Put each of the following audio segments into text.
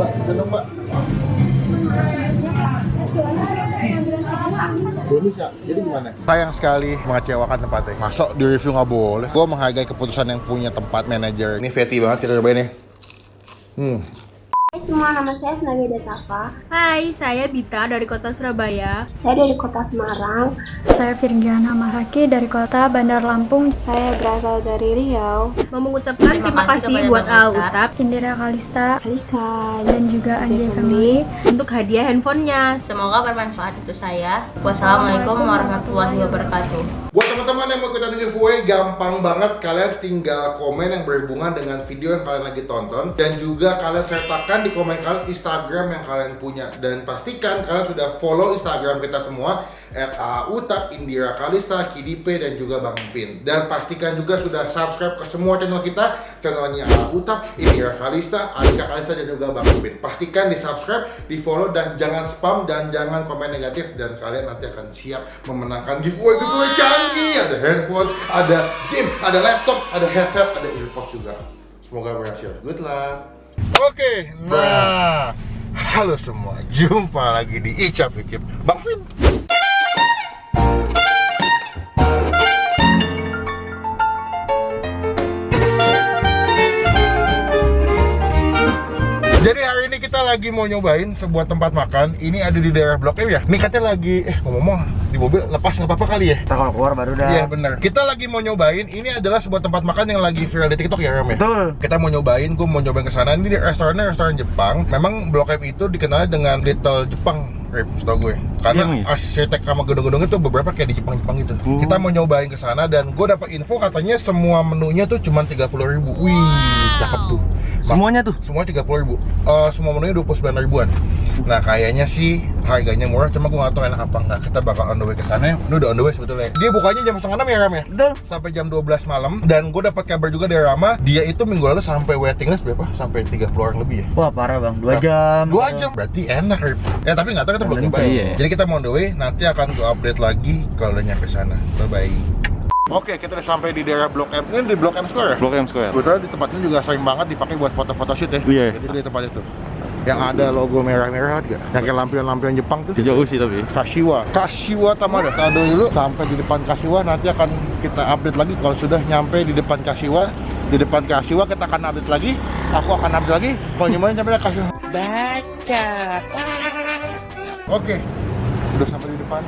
Mbak, gendong Mbak. Belum bisa, jadi gimana? Sayang sekali mengecewakan tempatnya. Masuk di review nggak boleh. Gue menghargai keputusan yang punya tempat manajer. Ini fatty banget, kita cobain ya. Hai semua, nama saya Nageda Safa. Hai, saya Bita dari kota Surabaya. Saya dari kota Semarang. Saya Virgiana Mahaki dari kota Bandar Lampung. Saya berasal dari Riau. Mau mengucapkan terima kasih buat Utap Indira Kalista Alika dan juga Anjay Family untuk hadiah handphonenya. Semoga bermanfaat itu saya. Wassalamualaikum warahmatullahi wabarakatuh. Buat teman-teman yang mau ikutan giveaway, gampang banget. Kalian tinggal komen yang berhubungan dengan video yang kalian lagi tonton. Dan juga kalian sertakan di komen kalian Instagram yang kalian punya. Dan pastikan kalian sudah follow Instagram kita semua @autap, Indira Kalista, Kidipe, dan juga Bang Pin. Dan pastikan juga sudah subscribe ke semua channel kita. Channelnya Autap, Indira Kalista, Alika Kalista, dan juga Bang Pin. Pastikan di subscribe, di follow, dan jangan spam, dan jangan komen negatif. Dan kalian nanti akan siap memenangkan giveaway canggih. Ada handphone, ada game, ada laptop, ada headset, ada earpods juga. Semoga berhasil. Good luck. Oke, nah, halo semua, jumpa lagi di Icap Icip Bang Pin. Jadi hari ini kita lagi mau nyobain sebuah tempat makan. Ini ada di daerah Blok M ya. Ini katanya lagi, ngomong-ngomong di mobil lepas nggak apa-apa kali ya? Kita kalau keluar baru dah. Iya benar. Kita lagi mau nyobain. Ini adalah sebuah tempat makan yang lagi viral di TikTok ya, Ram ya? Betul. Kita mau nyobain. Gue mau nyobain ke sana. Ini restorannya restoran Jepang. Memang Blok M itu dikenal dengan Little Jepang, setahu gue. Karena Iya, arsitek sama gedung-gedung itu beberapa kayak di Jepang-Jepang gitu. Kita mau nyobain ke sana dan gue dapat info katanya semua menunya tuh cuma 30.000. Wih, cakep tuh. Semuanya tuh? Semua 30.000. Semua menunya 29 ribuan. Nah kayaknya sih harganya murah, cuma gue gak tau enak apa enggak. Kita bakal on the way ke sana. Ini udah on the way sebetulnya. Dia bukanya jam 5:30 ya, Ram ya? Betul. Sampai jam 12 malam. Dan gue dapat kabar juga dari Rama, dia itu minggu lalu sampai waiting list berapa? Sampai 30 orang lebih ya. Wah parah bang, 2 jam. 2 jam berarti enak, Rip. Ya tapi nggak tahu, kita belum Tentu, nyobain. iya. Jadi kita mau on the way, nanti akan gue update lagi kalau udah nyampe sana. Bye bye. Oke, kita udah sampai di daerah Blok M. Ini di Blok M Square ya? Blok M Square. Kebetulan di tempatnya juga sering banget dipakai buat foto-foto shoot ya. Iya. Jadi di tempat itu yang ada logo merah-merah lihat gak? Yang kayak lampion-lampion Jepang tuh. Jauh sih tapi. Kashiwa Tamada. Kita dulu sampai di depan Kashiwa, nanti akan kita update lagi kalau sudah nyampe di depan Kashiwa. Di depan Kashiwa kita akan update lagi. Aku akan update lagi kalau nyobain sampai di Kashiwa. Baca. Oke. Udah sampai di depan.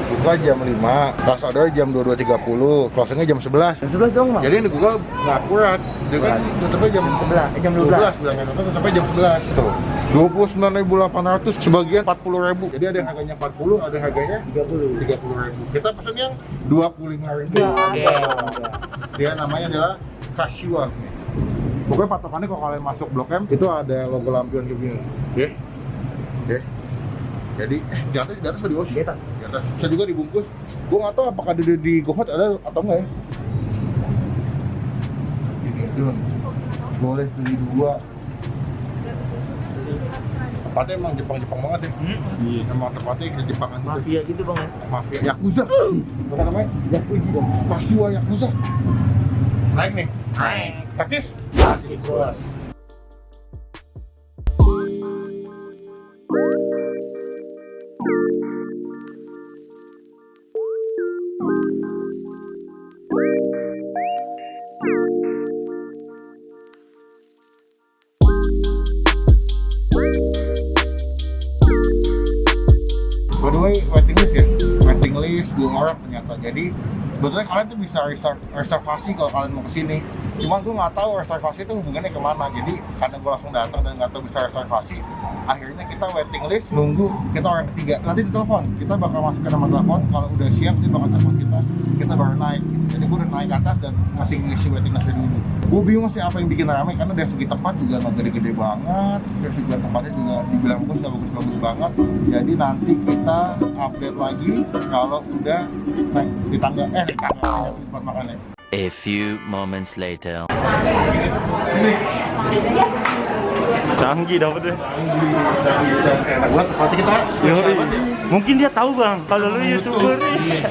Buka jam 5, pas order jam 22.30, closingnya jam 11. Jam 11 dong bang. Jadi di Google nggak akurat. Dia kan tutupnya jam 11, jam 12 bilangnya, tutupnya jam 11. Tuh. 29.800, sebagian 40.000. Jadi ada yang harganya 40, ada yang harganya 30.000. Kita pesen yang 25.000. Dia namanya adalah Kashiwa. Pokoknya patokannya kalau kalian masuk Blok M itu ada logo lampion kayak gini. Oke. Oke. Jadi di atas di bawah sih? Di atas. Bisa juga dibungkus. Gue nggak tahu apakah di GoFood ada atau enggak ya. Ini dulu. Boleh beli 2. Tempatnya emang Jepang banget ya. Iya. Emang tempatnya ke Jepangan gitu. Mafia gitu bang ya. Mafia Yakuza. Apa namanya? Yakuza. Kashiwa Yakuza. Naik nih. Naik. Taktis. Taktis bos. By the way, waiting list ya? Waiting list 2 orang ternyata. Jadi sebetulnya kalian tuh bisa reservasi kalau kalian mau kesini. Cuman gue nggak tahu reservasi itu hubungannya kemana. Jadi karena gue langsung datang dan nggak tahu bisa reservasi, akhirnya kita waiting list nunggu kita orang ketiga. Nanti ditelepon, kita bakal masuk ke nomor telepon. Kalau udah siap dia bakal telepon kita baru naik. Jadi gue udah naik ke atas dan masih ngisi waiting listnya dulu. Gue bingung sih apa yang bikin ramai karena dari segi tempat juga nggak gede-gede banget. Dari segi tempatnya juga dibilang bagus banget. Jadi nanti kita update lagi kalau udah naik di tangga di tempat makannya. A few moments later. Canggih dapetnya. Enak banget. Pasti kita Yoi. Mungkin dia tahu bang, kalau lu YouTuber nih.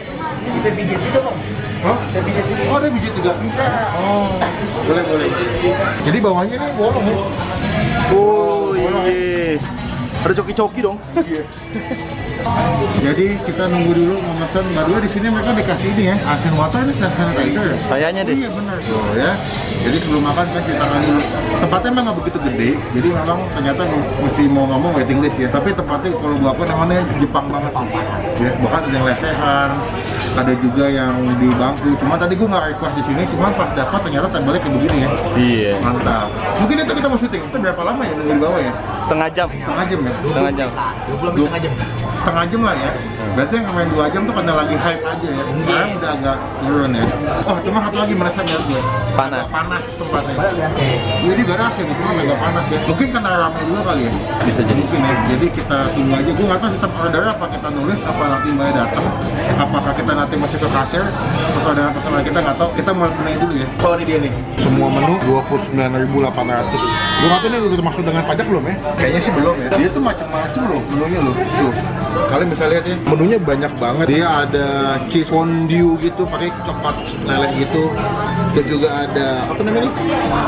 Kita pijat juga bang. Oh, saya pijat juga. Oh, ada pijat juga. Bisa. Oh, boleh. Jadi bawahnya nih bolong ya. Ada coki-coki dong. Iya. Jadi kita nunggu dulu mau pesan. Baru di sini mereka dikasih ini ya, asin water ini sanitizer ya. Kayaknya deh. Iya benar. Tuh ya. Jadi sebelum makan kita cuci tangan dulu. Tempatnya emang nggak begitu gede, jadi memang ternyata mesti mau nggak mau waiting list ya. Tapi tempatnya kalau gua aku namanya Jepang banget sih. Ya, bahkan ada yang lesehan, ada juga yang di bangku. Cuma tadi gua nggak request di sini, cuma pas dapat ternyata tabelnya kayak begini ya. Iya. Mantap. Mungkin itu kita mau syuting. Itu berapa lama ya nunggu di bawah ya? Setengah jam. Setengah jam ya? Setengah jam. Setengah jam lah ya. Berarti yang main 2 jam tuh karena lagi hype aja ya. Sekarang udah agak turun ya. Oh, cuma satu lagi merasa lihat gue. Panas. Agak panas tempatnya. Ini juga rasa nih, cuma agak panas ya. Mungkin karena ramai juga kali ya. Bisa jadi. Mungkin ya. Jadi kita tunggu aja. Gue nggak tahu sistem order apa kita nulis, apa nanti mbaknya datang, apakah kita nanti masih ke kasir sesuai dengan pesanan kita nggak tahu. Kita mau penaik dulu ya. Oh ini dia nih. Semua menu 29.800. Gue nggak tahu ini udah termasuk dengan pajak belum ya? Kayaknya sih belum ya. Dia tuh macam-macam loh menunya loh. Tuh. Kalian bisa lihat ya, menunya banyak banget. Dia ada cheese fondue gitu, pakai coklat leleh gitu. Terus juga ada apa namanya?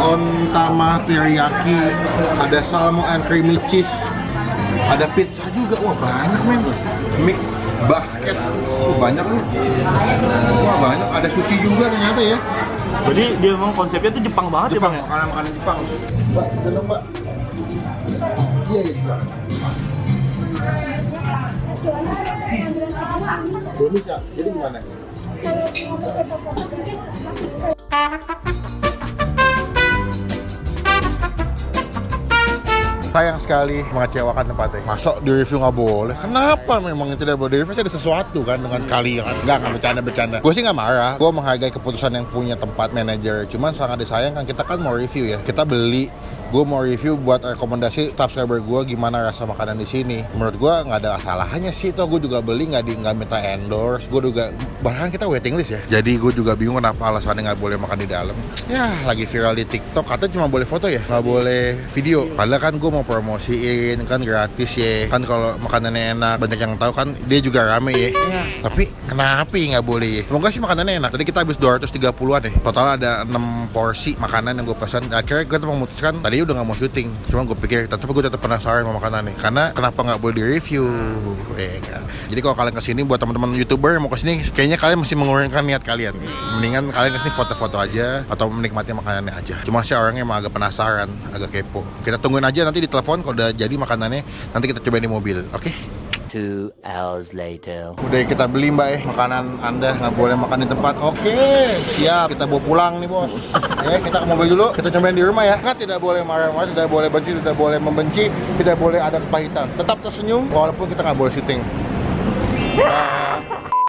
Ontama teriyaki, ada salmon and creamy cheese, ada pizza juga. Wah banyak men. Mix basket, banyak loh. Wah banyak. Ada sushi juga ternyata ya. Jadi dia memang konsepnya tuh Jepang banget Jepang, ya, Bang ya? makanan Jepang. Mbak, gendong mbak. Iya iya silakan. Belum bisa, jadi gimana? Sayang sekali mengecewakan tempatnya. Masuk di review nggak boleh. Kenapa memang tidak boleh di review? Ada sesuatu kan dengan kalian. Nggak bercanda-bercanda. Gue sih nggak marah. Gue menghargai keputusan yang punya tempat manajer. Cuman sangat disayangkan kita kan mau review ya. Kita beli. Gue mau review buat rekomendasi subscriber gue gimana rasa makanan di sini. Menurut gue nggak ada salahnya sih. Toh gue juga beli nggak minta endorse. Gue juga bahkan kita waiting list ya. Jadi gue juga bingung kenapa alasannya nggak boleh makan di dalam. Ya lagi viral di TikTok. Katanya cuma boleh foto ya, nggak boleh video. Padahal kan gue mau promosiin kan gratis ya. Kan kalau makanannya enak banyak yang tahu kan dia juga rame ya. Tapi kenapa nggak boleh ya? Semoga sih makanannya enak. Tadi kita habis 230-an ya. Total ada 6 porsi makanan yang gue pesan. Akhirnya gue memutuskan tadi udah nggak mau syuting, cuma gue pikir tapi gue tetap penasaran sama makanan nih karena kenapa nggak boleh di review kan? Jadi kalau kalian kesini buat teman-teman YouTuber yang mau kesini kayaknya kalian mesti mengurangkan niat kalian, mendingan kalian kesini foto-foto aja atau menikmati makanannya aja. Cuma sih orangnya emang agak penasaran, agak kepo. Kita tungguin aja nanti di telepon kalau udah jadi makanannya, nanti kita cobain di mobil, oke? 2 hours later. Udah kita beli mbak ya, makanan anda nggak boleh makan di tempat. Oke, siap, kita bawa pulang nih bos. Ya, kita ke mobil dulu, kita cobain di rumah ya. Kan tidak boleh marah-marah, tidak boleh benci, tidak boleh membenci, tidak boleh ada kepahitan. Tetap tersenyum walaupun kita nggak boleh syuting.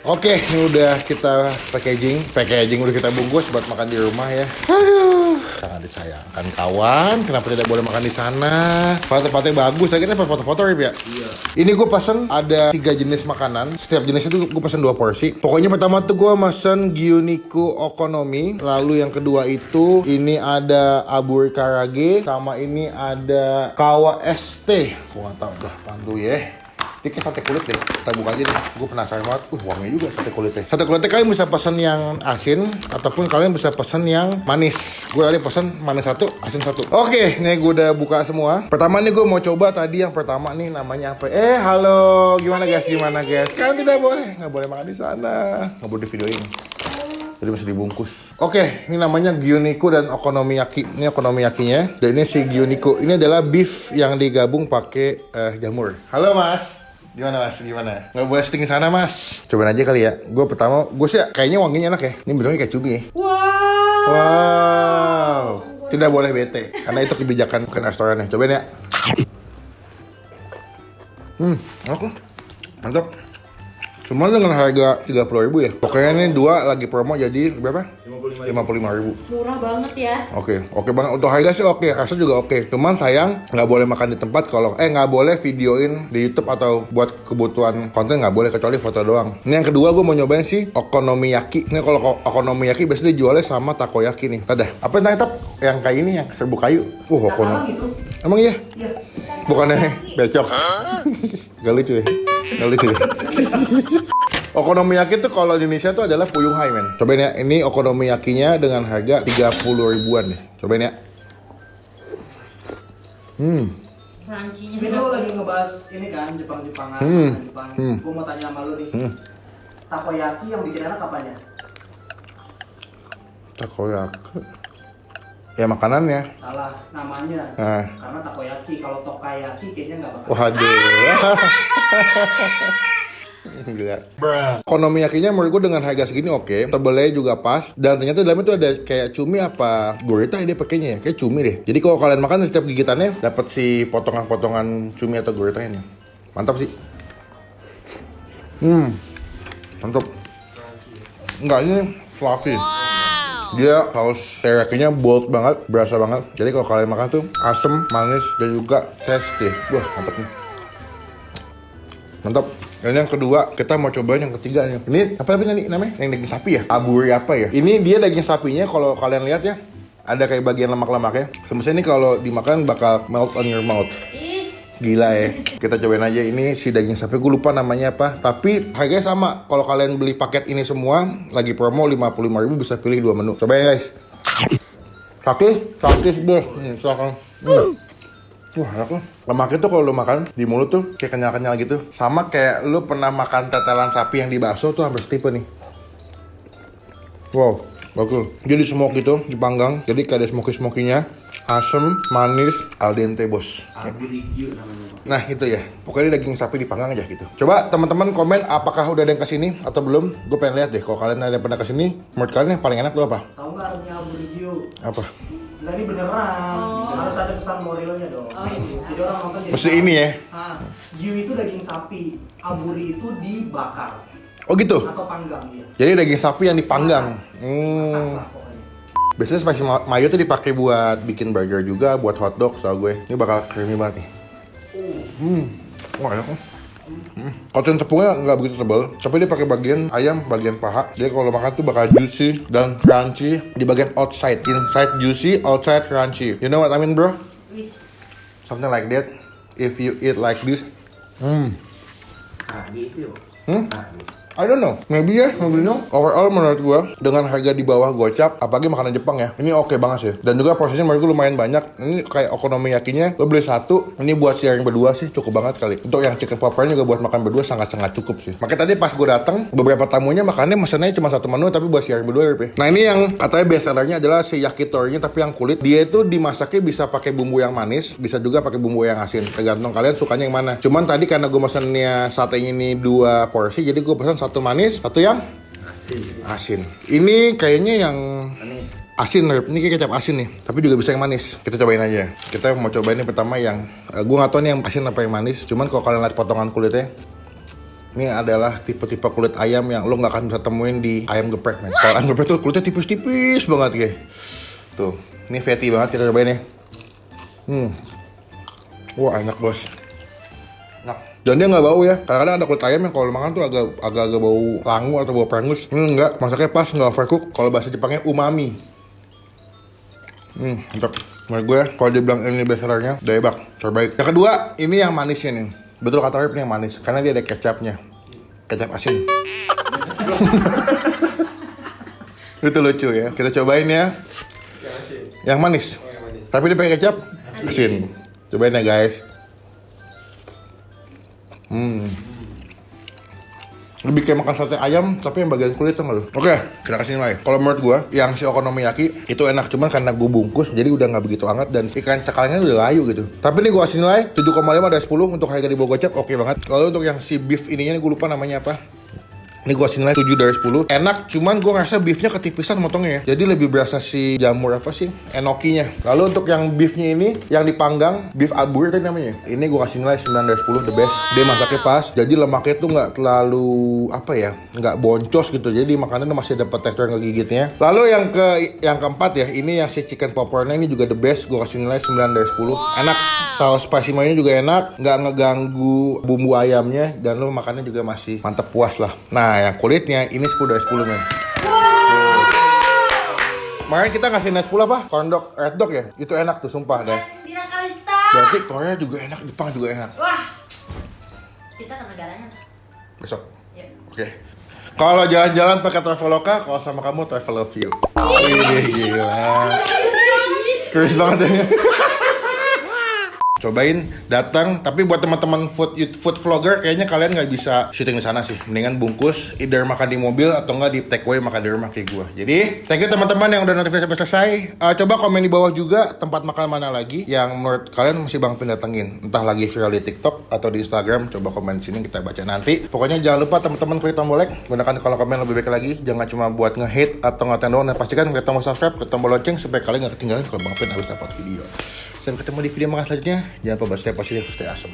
Oke, ini udah kita packaging udah kita bungkus buat makan di rumah ya. Aduh, sangat disayangkan kawan. Kenapa tidak boleh makan di sana? Tempatnya bagus, lagi kan foto-foto ya. Iya. Ini gue pesen ada 3 jenis makanan. Setiap jenis itu gue pesen 2 porsi. Pokoknya pertama tuh gue pesen Gyuniku Okonomi. Lalu yang kedua itu ini ada Aburi Karage, sama ini ada Kawa ST. Gue nggak tahu dah, pandu ya. Dia kayak sate kulit deh, kita buka aja deh. Gue penasaran banget, wangi juga sate kulitnya. Sate kulitnya kalian bisa pesen yang asin, ataupun kalian bisa pesen yang manis. Gue tadi pesen manis 1, asin 1. Oke, nih gue udah buka semua. Pertama nih gue mau coba tadi yang pertama nih namanya apa? Halo, gimana guys? Kan tidak boleh, nggak boleh makan di sana, nggak boleh di videoin. Jadi masih dibungkus. Oke, ini namanya Gyuniku dan Okonomiyaki. Ini Okonomiyakinya. Dan ini si Gyuniku. Ini adalah beef yang digabung pakai jamur. Halo mas. Gimana mas? Gimana? Nggak boleh syuting sana mas. Cobain aja kali ya. Gue pertama, gue sih kayaknya wanginya enak ya. Ini bentuknya kayak cumi ya. Wow. Tidak boleh bete. Karena itu kebijakan bukan restorannya. Cobain ya. Oke. Mantap. Cuma dengan harga 30.000 ya. Pokoknya ini 2 lagi promo jadi berapa? 55.000. Murah banget ya. Oke banget. Untuk harga sih oke, rasa juga oke. Cuman sayang nggak boleh makan di tempat kalau nggak boleh videoin di YouTube atau buat kebutuhan konten nggak boleh kecuali foto doang. Ini yang kedua gue mau nyobain sih Okonomiyaki. Ini kalau Okonomiyaki biasanya dijualnya sama takoyaki nih. Ada apa yang yang kayak ini yang serbu kayu? Okonomiyaki. Emang iya? Iya. Bukannya becok. Gak lucu ya? Gak lucu ya? Okonomiyaki tuh kalau di Indonesia tuh adalah puyung hai men. Cobain ya, ini okonomiyakinya dengan harga 30 ribuan nih. Cobain ya. Crunchy-nya. Ini lo lagi ngebahas ini kan Jepang-Jepangan, Jepang. Gue mau tanya sama lo nih. Takoyaki yang bikin enak apanya? Takoyaki. Ya makanannya. Salah, namanya. Karena takoyaki, kalau tokayaki kayaknya nggak bakal. Waduh. Gila. Okonomiyakinya menurut gue dengan harga segini oke, tebelnya juga pas, dan ternyata dalamnya tuh ada kayak cumi apa gurita dia pakainya ya, kayak cumi deh. Jadi kalau kalian makan setiap gigitannya dapat si potongan-potongan cumi atau guritanya. Mantap sih. Mantap. Enggak, ini fluffy. Dia saus teriyakinya bold banget, berasa banget. Jadi kalau kalian makan tuh asem, manis, dan juga tasty. Wah, mantap nih. Mantap. Dan yang kedua, kita mau cobain yang ketiga nih. Ini apa tadi namanya? Yang daging sapi ya? Aburi apa ya? Ini dia daging sapinya kalau kalian lihat ya, ada kayak bagian lemak-lemaknya. Semestinya ini kalau dimakan bakal melt on your mouth. Gila ya. Kita cobain aja ini si daging sapi. Gue lupa namanya apa. Tapi harganya sama. Kalau kalian beli paket ini semua, lagi promo 55.000 bisa pilih 2 menu. Cobain guys. Sakit deh. Silakan. Wah, enak loh. Lemaknya tuh kalau lu makan di mulut tuh kayak kenyal-kenyal gitu. Sama kayak lu pernah makan tetelan sapi yang di bakso tuh hampir setipe nih. Wow, bagus. Dia di smoke gitu, dipanggang. Jadi kayak ada smoky-smokinya. Asem, manis, al dente bos. Nah itu ya, pokoknya daging sapi dipanggang aja gitu. Coba teman-teman komen apakah udah ada yang kesini atau belum. Gue pengen lihat deh, kalau kalian ada yang pernah kesini, menurut kalian yang paling enak tuh apa? Tahu nggak artinya aburigio? Apa? Enggak, ini beneran. Harus ada pesan moralnya dong. Jadi orang nonton jadi Mesti ini ya? Gyu itu daging sapi, aburi itu dibakar. Oh gitu? Atau panggang ya. Jadi daging sapi yang dipanggang. Masak lah pokoknya. Biasanya spicy mayo tuh dipakai buat bikin burger juga, buat hotdog so gue. Ini bakal creamy banget nih. Wah enak. Kalau yang tepungnya nggak begitu tebal, tapi dia pakai bagian ayam, bagian paha. Jadi kalau makan tuh bakal juicy dan crunchy di bagian outside. Inside juicy, outside crunchy. You know what I mean, bro? Something like that. If you eat like this, I don't know, maybe ya, maybe no. Overall menurut gua dengan harga di bawah gocap, apalagi makanan Jepang ya, ini oke banget sih. Dan juga porsinya menurut gua lumayan banyak. Ini kayak okonomiyakinya, lo beli satu, ini buat sharing berdua sih cukup banget kali. Untuk yang chicken popcorn juga buat makan berdua sangat-sangat cukup sih. Makanya tadi pas gua datang, beberapa tamunya makannya mesennya cuma satu menu tapi buat sharing berdua ya. Nah ini yang katanya best sellernya adalah si yakitori-nya tapi yang kulit. Dia itu dimasaknya bisa pakai bumbu yang manis, bisa juga pakai bumbu yang asin. Tergantung kalian sukanya yang mana. Cuman tadi karena gua mesennya satenya ini 2 porsi, jadi gua pesan satu manis, satu yang asin. Ini kayaknya yang asin, ini kayak kecap asin nih, tapi juga bisa yang manis. Kita cobain aja. Kita mau cobain ini pertama yang gue nggak tahu nih yang asin apa yang manis. Cuman kalau kalian lihat potongan kulitnya, ini adalah tipe-tipe kulit ayam yang lo nggak akan bisa temuin di ayam geprek, men. Kalau ayam geprek tuh kulitnya tipis-tipis banget guys. Tuh, ini fatty banget. Kita cobain ya. Wah enak bos. Dan dia nggak bau ya. Kadang-kadang ada kulit ayam yang kalau makan tuh agak bau langu atau bau perengus. Ini enggak, masaknya pas, nggak overcook. Kalau bahasa Jepangnya umami. Mantap. Menurut gue, kalau dibilang ini best sellernya, udah hebat, terbaik. Yang kedua, ini yang manisnya nih. Betul kata Rip, ini yang manis. Karena dia ada kecapnya. Kecap asin. Itu lucu ya. Kita cobain ya. Yang manis. Tapi dia pakai kecap asin. Cobain ya guys. Lebih kayak makan sate ayam tapi yang bagian kulit tuh nggak. Oke, kita kasih nilai. Kalau menurut gue yang si okonomiyaki itu enak, cuman karena gue bungkus jadi udah nggak begitu hangat dan ikan cekalnya udah layu gitu. Tapi ini gue kasih nilai 7,5 dari 10 untuk harga di bawah gocap, oke banget. Kalau untuk yang si beef ininya gue lupa namanya apa. Ini gue kasih nilai 7 dari 10. Enak, cuman gue ngerasa beefnya ketipisan motongnya ya. Jadi lebih berasa si jamur apa sih? Enokinya. Lalu untuk yang beefnya ini, yang dipanggang, beef aburi tadi namanya. Ini gue kasih nilai 9 dari 10, the best. Dia masaknya pas, jadi lemaknya tuh nggak terlalu, apa ya, nggak boncos gitu. Jadi makanannya masih dapat tekstur ngegigitnya. Lalu yang keempat ya, ini yang si chicken popcornnya ini juga the best. Gue kasih nilai 9 dari 10. Enak, saus spicy mayo juga enak, nggak ngeganggu bumbu ayamnya. Dan lo makannya juga masih mantep puas lah. Nah, yang kulitnya ini 10 dari 10 men. Kemarin kita ngasih nilai 10 apa? Corn dog, red dog ya? Itu enak tuh sumpah deh. Berarti Korea juga enak, Jepang juga enak. Wah. Kita ke negaranya. Besok. Oke. Kalau jalan-jalan pakai Traveloka, kalau sama kamu Traveloview. Gila. Keren banget ya. Cobain, datang. Tapi buat teman-teman food vlogger, kayaknya kalian nggak bisa syuting di sana sih. Mendingan bungkus, either makan di mobil atau nggak di take away makan di rumah kayak gue. Jadi, thank you teman-teman yang udah notifikasi sampai selesai. Coba komen di bawah juga tempat makan mana lagi yang menurut kalian masih Bang Pin datengin. Entah lagi viral di TikTok atau di Instagram. Coba komen di sini kita baca nanti. Pokoknya jangan lupa teman-teman klik tombol like, gunakan kolom komen lebih baik lagi. Jangan cuma buat nge-hate atau ngatain doang. Dan pastikan klik tombol subscribe, klik tombol lonceng supaya kalian nggak ketinggalan kalau Bang Pin habis upload video. Sampai ketemu di video selanjutnya. Jangan lupa stay positif, stay awesome.